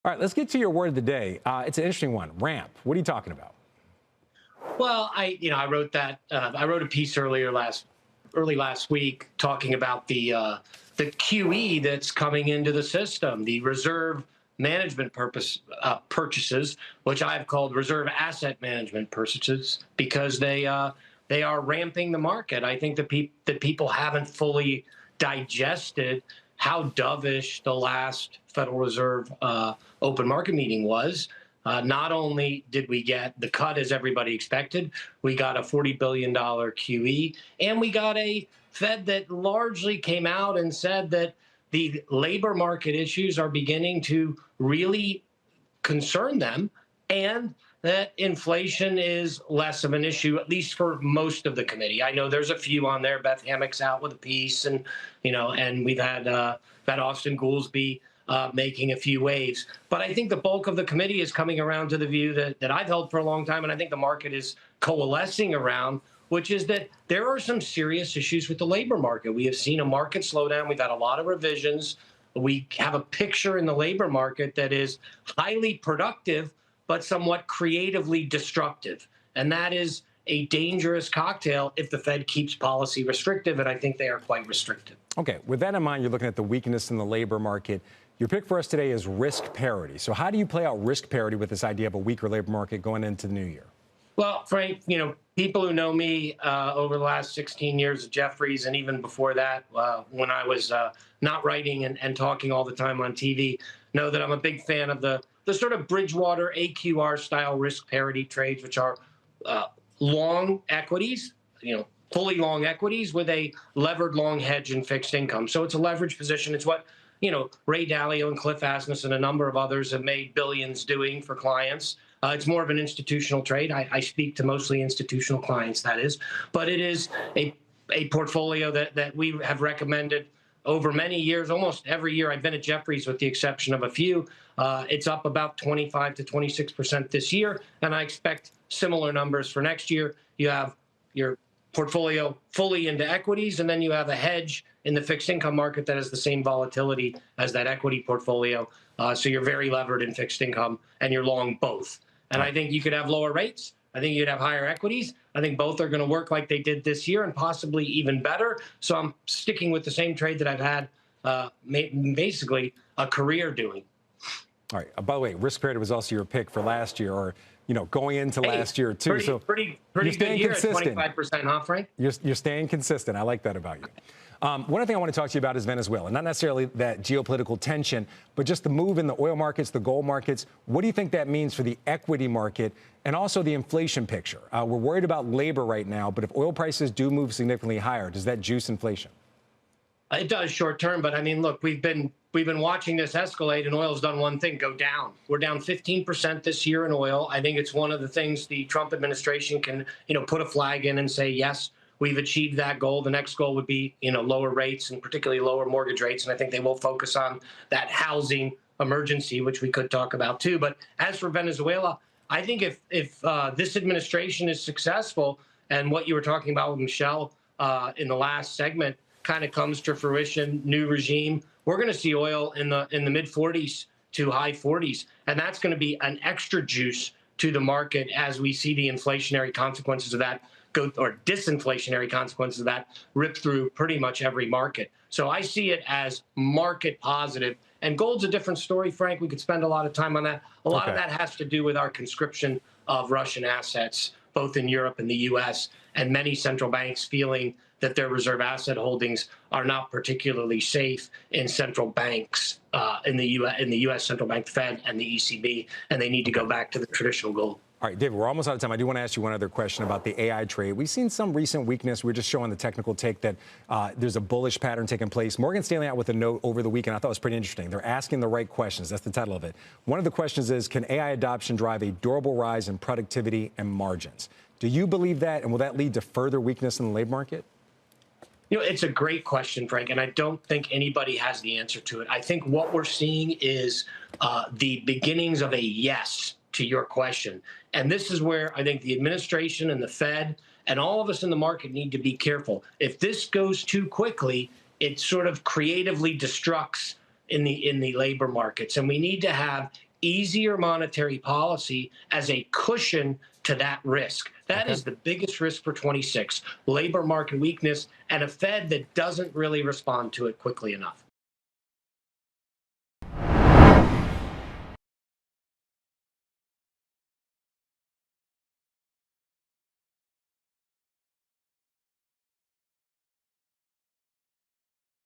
All right, let's get to your word of the day. It's an interesting one, ramp. What are you talking about? Well, I wrote that. I wrote a piece early last week talking about the QE that's coming into the system, the reserve management purchases, which I've called reserve asset management purchases, because they are ramping the market. I think that people haven't fully digested how dovish the last Federal Reserve open market meeting was. Not only did we get the cut as everybody expected, we got a $40 billion QE, and we got a Fed that largely came out and said that the labor market issues are beginning to really concern them, and that inflation is less of an issue, at least for most of the committee. I know there's a few on there. Beth Hammock's out with a piece, and we've had Austin Goolsbee making a few waves. But I think the bulk of the committee is coming around to the view that I've held for a long time, and I think the market is coalescing around, which is that there are some serious issues with the labor market. We have seen a market slowdown. We've had a lot of revisions. We have a picture in the labor market that is highly productive, but somewhat creatively destructive. And that is a dangerous cocktail if the Fed keeps policy restrictive, and I think they are quite restrictive. Okay, with that in mind, you're looking at the weakness in the labor market. Your pick for us today is risk parity. So how do you play out risk parity with this idea of a weaker labor market going into the new year? Well, Frank, people who know me over the last 16 years at Jefferies, and even before that, when I was not writing and talking all the time on TV, know that I'm a big fan of the sort of Bridgewater AQR style risk parity trades, which are long equities, fully long equities with a levered long hedge in fixed income. So it's a leverage position. It's what Ray Dalio and Cliff Asmus and a number of others have made billions doing for clients. It's more of an institutional trade. I speak to mostly institutional clients, that is. But it is a portfolio that we have recommended over many years, almost every year I've been at Jefferies with the exception of a few. It's up about 25 to 26% this year, and I expect similar numbers for next year. You have your portfolio fully into equities, and then you have a hedge in the fixed income market that has the same volatility as that equity portfolio. So you're very levered in fixed income, and you're long both. And I think you could have lower rates. I think you'd have higher equities. I think both are going to work like they did this year and possibly even better. So I'm sticking with the same trade that I've had basically a career doing. All right. By the way, risk parity was also your pick for last year, or going into last year too. Pretty good year at 25%, huh, Frank? You're staying consistent. I like that about you. One other thing I want to talk to you about is Venezuela. Not necessarily that geopolitical tension, but just the move in the oil markets, the gold markets. What do you think that means for the equity market and also the inflation picture? We're worried about labor right now, but if oil prices do move significantly higher, does that juice inflation? It does short term, but I mean, look, we've been watching this escalate, and oil's done one thing: go down. We're down 15% this year in oil. I think it's one of the things the Trump administration can, put a flag in and say, yes, we've achieved that goal. The next goal would be, lower rates, and particularly lower mortgage rates. And I think they will focus on that housing emergency, which we could talk about too. But as for Venezuela, I think if this administration is successful, and what you were talking about with Michelle in the last segment kind of comes to fruition, new regime, we're going to see oil in the mid 40s to high 40s, and that's going to be an extra juice to the market as we see the inflationary consequences of that or disinflationary consequences of that rip through pretty much every market. So I see it as market positive. And gold's a different story, Frank. We could spend a lot of time on that. A lot of that has to do with our conscription of Russian assets, both in Europe and the U.S., and many central banks feeling that their reserve asset holdings are not particularly safe in central banks, in the U.S. Central Bank, Fed, and the ECB, and they need to go back to the traditional gold. All right, David, we're almost out of time. I do want to ask you one other question about the AI trade. We've seen some recent weakness. We're just showing the technical take that there's a bullish pattern taking place. Morgan Stanley out with a note over the weekend I thought was pretty interesting. They're asking the right questions. That's the title of it. One of the questions is, can AI adoption drive a durable rise in productivity and margins? Do you believe that, and will that lead to further weakness in the labor market? It's a great question, Frank, and I don't think anybody has the answer to it. I think what we're seeing is the beginnings of a yes to your question. And this is where I think the administration and the Fed and all of us in the market need to be careful. If this goes too quickly, it sort of creatively destructs in the labor markets. And we need to have easier monetary policy as a cushion to that risk. That is the biggest risk for 26, labor market weakness and a Fed that doesn't really respond to it quickly enough.